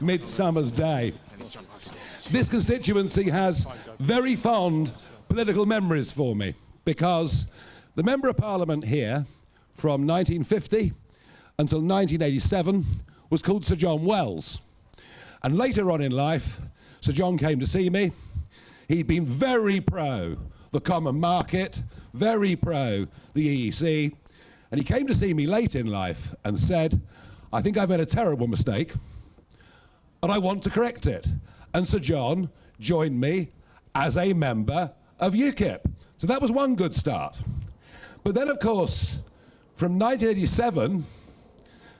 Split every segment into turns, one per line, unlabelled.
midsummer's day. This constituency has very fond political memories for me, because the Member of Parliament here from 1950 until 1987 was called Sir John Wells. And later on in life, Sir John came to see me. He'd been very pro the common market, very pro the EEC, and he came to see me late in life and said, I think I've made a terrible mistake, and I want to correct it. And Sir John joined me as a member of UKIP. So that was one good start. But then, of course, from 1987,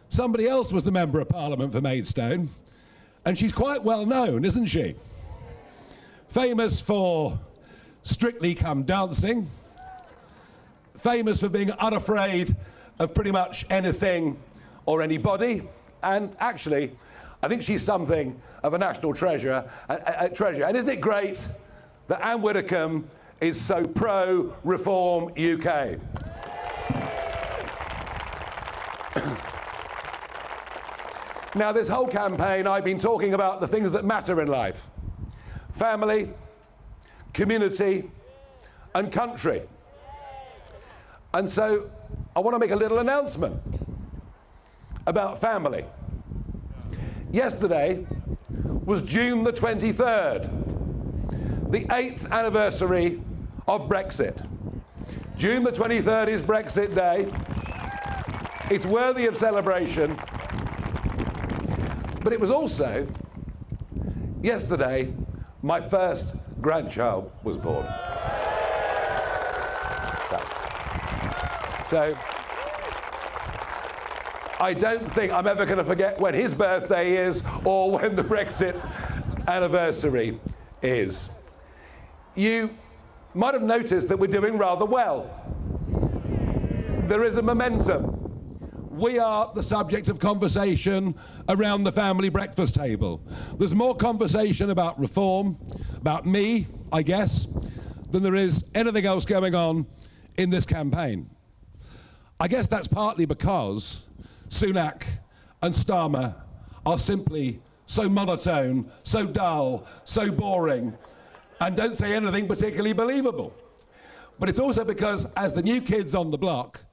somebody else was the Member of Parliament for Maidstone, and she's quite well known, isn't she? Famous for Strictly Come Dancing, famous for being unafraid of pretty much anything or anybody, and actually, I think she's something of a national treasure. And isn't it great that Anne Widdecombe is so pro-Reform UK? Now, this whole campaign, I've been talking about the things that matter in life: family, community, and country. And so I want to make a little announcement about family. Yesterday was June the 23rd, the 8th anniversary of Brexit. June the 23rd is Brexit Day. It's worthy of celebration. But it was also yesterday my first grandchild was born. So I don't think I'm ever going to forget when his birthday is or when the Brexit anniversary is. You might have noticed that we're doing rather well. There is a momentum. We are the subject of conversation around the family breakfast table. There's more conversation about reform, about me, I guess, than there is anything else going on in this campaign. I guess that's partly because Sunak and Starmer are simply so monotone, so dull, so boring, and don't say anything particularly believable. But it's also because, as the new kids on the block,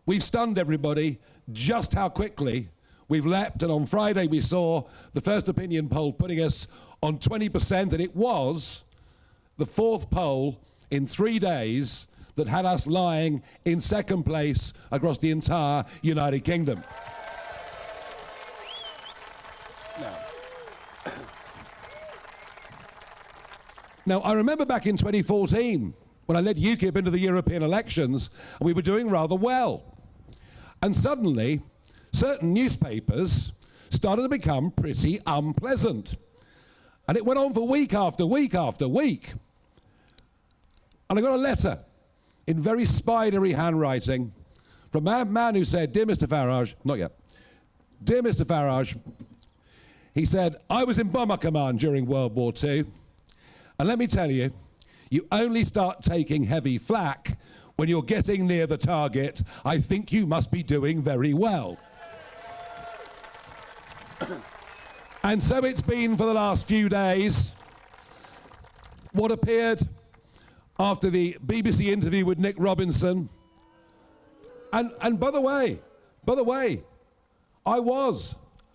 we've stunned everybody just how quickly we've leapt, and on Friday we saw the first opinion poll putting us on 20%, and it was the fourth poll in 3 days that had us lying in second place across the entire United Kingdom. Now, I remember back in 2014 when I led UKIP into the European elections, and we were doing rather well. And suddenly, certain newspapers started to become pretty unpleasant. And it went on for week after week after week. And I got a letter in very spidery handwriting from a man who said, "Dear Mr. Farage," not yet, "Dear Mr. Farage," he said, "I was in Bomber Command during World War II, and let me tell you, you only start taking heavy flak when you're getting near the target. I think you must be doing very well." And so it's been for the last few days. What appeared after the BBC interview with Nick Robinson, and by the way, I was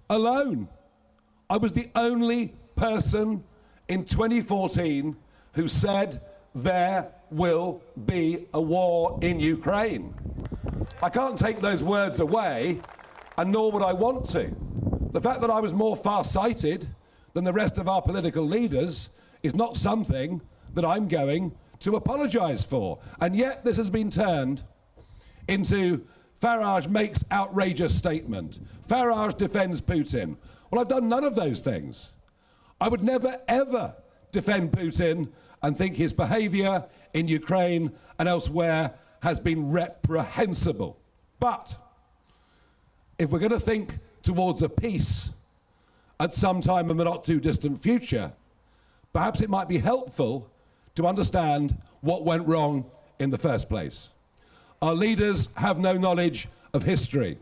alone. I was the only person in 2014 who said there will be a war in Ukraine. I can't take those words away, and nor would I want to. The fact that I was more far-sighted than the rest of our political leaders is not something that I'm going to apologise for. And yet this has been turned into Farage makes outrageous statement. Farage defends Putin. Well, I've done none of those things. I would never, ever defend Putin and think his behaviour in Ukraine and elsewhere has been reprehensible. But if we're going to think towards a peace at some time in the not too distant future, perhaps it might be helpful to understand what went wrong in the first place. Our leaders have no knowledge of history.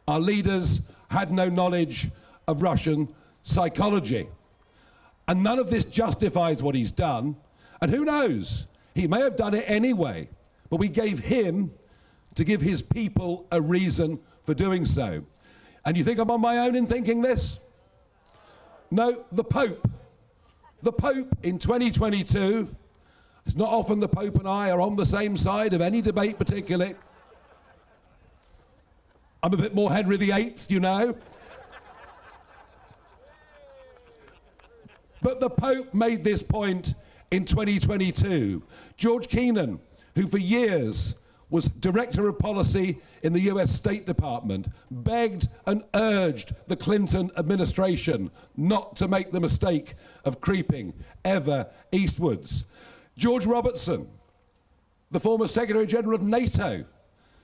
Our leaders had no knowledge of Russian psychology. And none of this justifies what he's done. And who knows? He may have done it anyway. But we gave him to give his people a reason for doing so. And you think I'm on my own in thinking this? No, the Pope. The Pope in 2022, it's not often the Pope and I are on the same side of any debate particularly. I'm a bit more Henry VIII, you know. But the Pope made this point in 2022. George Kennan, who for years was Director of Policy in the US State Department, begged and urged the Clinton administration not to make the mistake of creeping ever eastwards. George Robertson, the former Secretary General of NATO,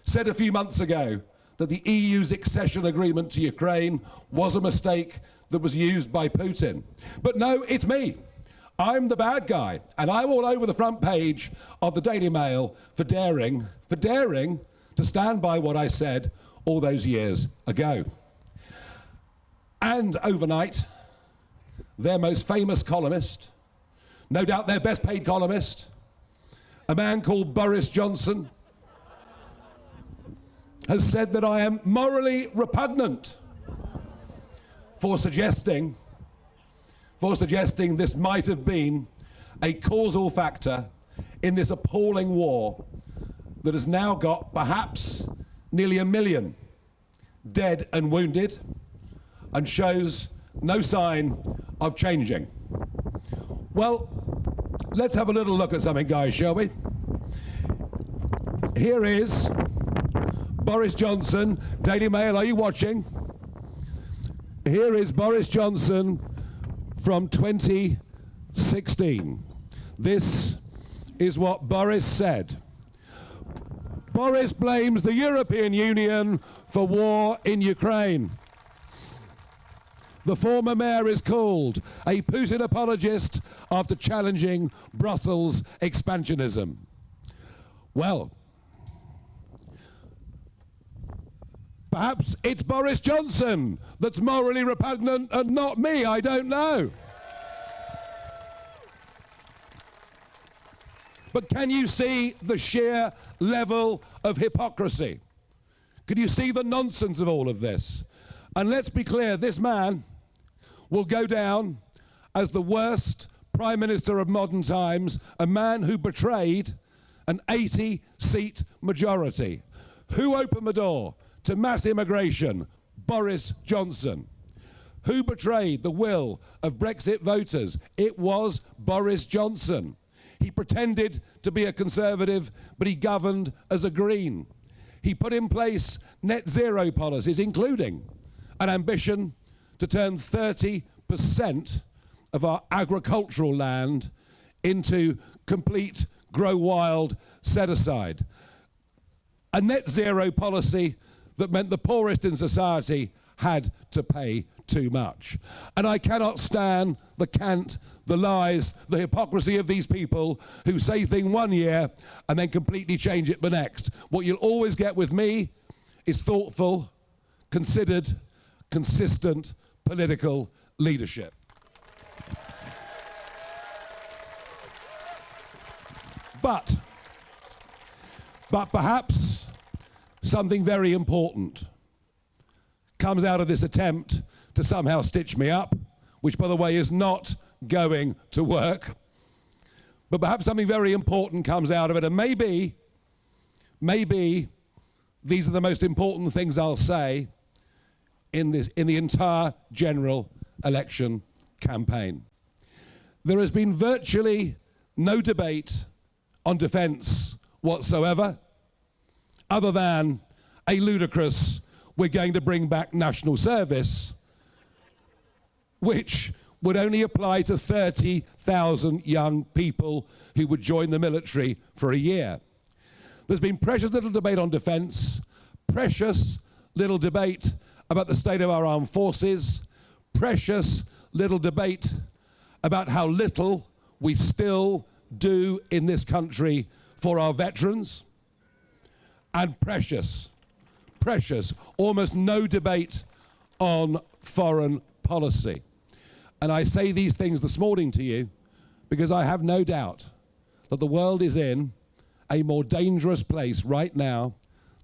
said a few months ago that the EU's accession agreement to Ukraine was a mistake that was used by Putin. But no, it's me. I'm the bad guy, and I'm all over the front page of the Daily Mail for daring to stand by what I said all those years ago. And overnight, their most famous columnist, no doubt their best paid columnist, a man called Boris Johnson, has said that I am morally repugnant for suggesting this might have been a causal factor in this appalling war that has now got perhaps nearly 1 million dead and wounded and shows no sign of changing. Well, let's have a little look at something, guys, shall we? Here is Boris Johnson. Daily Mail, are you watching? Here is Boris Johnson from 2016. This is what Boris said. Boris blames the European Union for war in Ukraine. The former mayor is called a Putin apologist after challenging Brussels expansionism. Well, perhaps it's Boris Johnson that's morally repugnant and not me, I don't know. But can you see the sheer level of hypocrisy? Can you see the nonsense of all of this? And let's be clear, this man will go down as the worst Prime Minister of modern times, a man who betrayed an 80-seat majority. Who opened the door to mass immigration? Boris Johnson. Who betrayed the will of Brexit voters? It was Boris Johnson. He pretended to be a Conservative, but he governed as a Green. He put in place net zero policies, including an ambition to turn 30% of our agricultural land into complete grow wild set aside. A net zero policy that meant the poorest in society had to pay too much. And I cannot stand the cant, the lies, the hypocrisy of these people who say things one year and then completely change it the next. What you'll always get with me is thoughtful, considered, consistent political leadership. But perhaps something very important comes out of this attempt to somehow stitch me up, which, by the way, is not going to work. But perhaps something very important comes out of it, and maybe these are the most important things I'll say in the entire general election campaign. There has been virtually no debate on defence whatsoever, other than a ludicrous, we're going to bring back national service, which would only apply to 30,000 young people who would join the military for a year. There's been precious little debate on defence, precious little debate about the state of our armed forces, precious little debate about how little we still do in this country for our veterans, and precious, almost no debate on foreign policy. And I say these things this morning to you because I have no doubt that the world is in a more dangerous place right now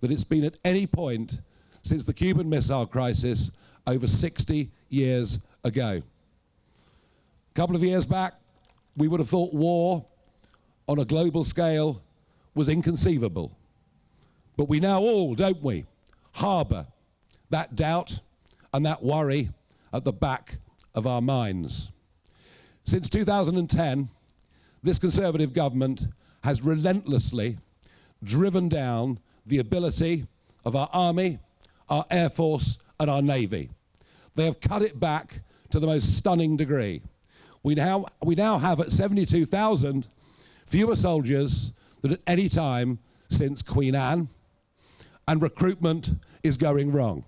than it's been at any point since the Cuban Missile Crisis over 60 years ago. A couple of years back, we would have thought war on a global scale was inconceivable. But we now all, don't we, harbour that doubt and that worry at the back of our minds. Since 2010, this Conservative government has relentlessly driven down the ability of our Army, our Air Force and our Navy. They have cut it back to the most stunning degree. We now have at 72,000 fewer soldiers than at any time since Queen Anne, and recruitment is going wrong.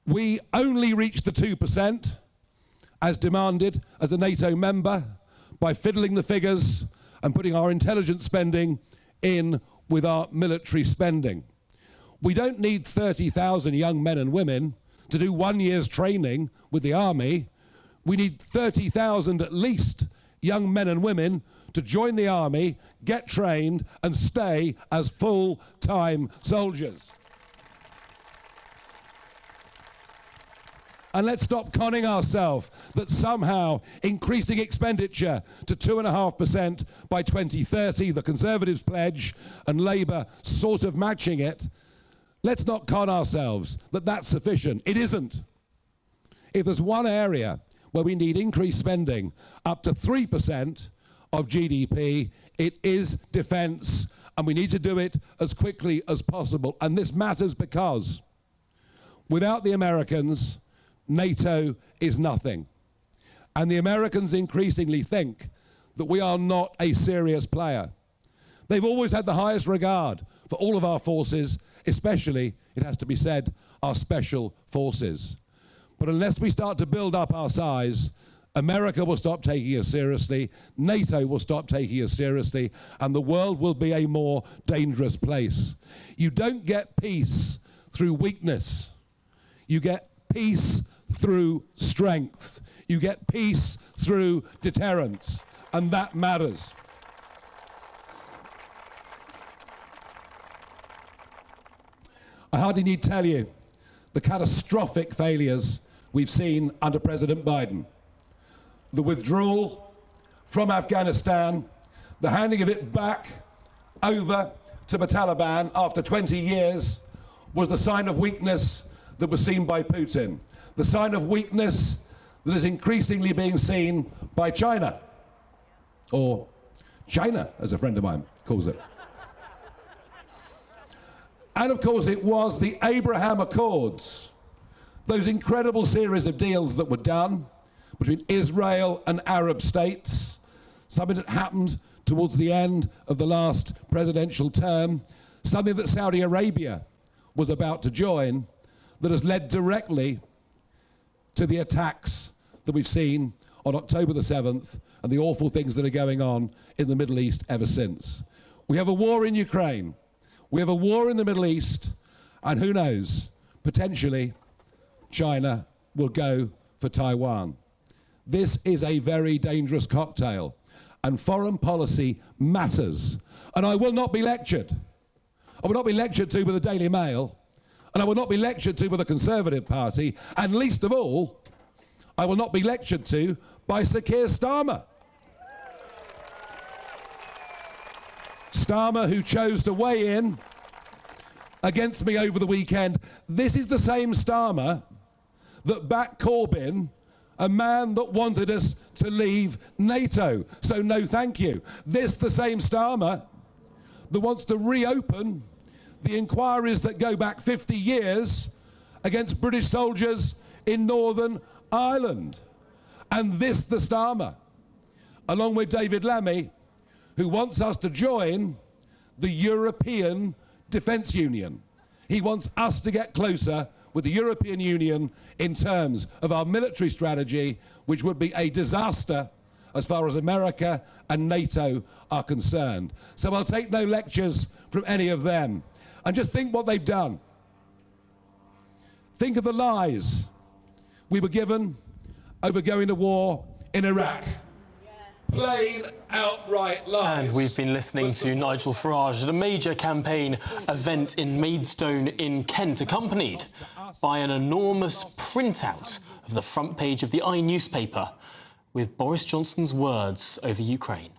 We only reached the 2% as demanded as a NATO member by fiddling the figures and putting our intelligence spending in with our military spending. We don't need 30,000 young men and women to do 1 year's training with the Army. We need 30,000 at least young men and women to join the Army, get trained and stay as full-time soldiers. And let's stop conning ourselves that somehow increasing expenditure to 2.5% by 2030, the Conservatives pledge, and Labour sort of matching it, let's not con ourselves that that's sufficient. It isn't. If there's one area where we need increased spending up to 3% of GDP, it is defence, and we need to do it as quickly as possible. And this matters because without the Americans, NATO is nothing. And the Americans increasingly think that we are not a serious player. They've always had the highest regard for all of our forces, especially, it has to be said, our special forces. But unless we start to build up our size, America will stop taking us seriously, NATO will stop taking us seriously, and the world will be a more dangerous place. You don't get peace through weakness. You get peace through strength. You get peace through deterrence, and that matters. I hardly need tell you the catastrophic failures we've seen under President Biden. The withdrawal from Afghanistan, the handing of it back over to the Taliban after 20 years was the sign of weakness that was seen by Putin. The sign of weakness that is increasingly being seen by China, or China, as a friend of mine calls it. And of course it was the Abraham Accords, those incredible series of deals that were done between Israel and Arab states, something that happened towards the end of the last presidential term, something that Saudi Arabia was about to join, that has led directly to the attacks that we've seen on October the 7th and the awful things that are going on in the Middle East ever since. We have a war in Ukraine. We have a war in the Middle East, and who knows, potentially China will go for Taiwan. This is a very dangerous cocktail, and foreign policy matters. And I will not be lectured. I will not be lectured to by the Daily Mail, and I will not be lectured to by the Conservative Party, and least of all, I will not be lectured to by Sir Keir Starmer. Starmer, who chose to weigh in against me over the weekend. This is the same Starmer that backed Corbyn, a man that wanted us to leave NATO. So no thank you. This the same Starmer that wants to reopen the inquiries that go back 50 years against British soldiers in Northern Ireland. And this the Starmer, along with David Lammy, who wants us to join the European Defence Union. He wants us to get closer with the European Union in terms of our military strategy, which would be a disaster as far as America and NATO are concerned. So I'll take no lectures from any of them. And just think what they've done. Think of the lies we were given over going to war in Iraq. Plain, outright lies.
And we've been listening to Nigel Farage at a major campaign event in Maidstone in Kent, accompanied by an enormous printout of the front page of the newspaper with Boris Johnson's words over Ukraine.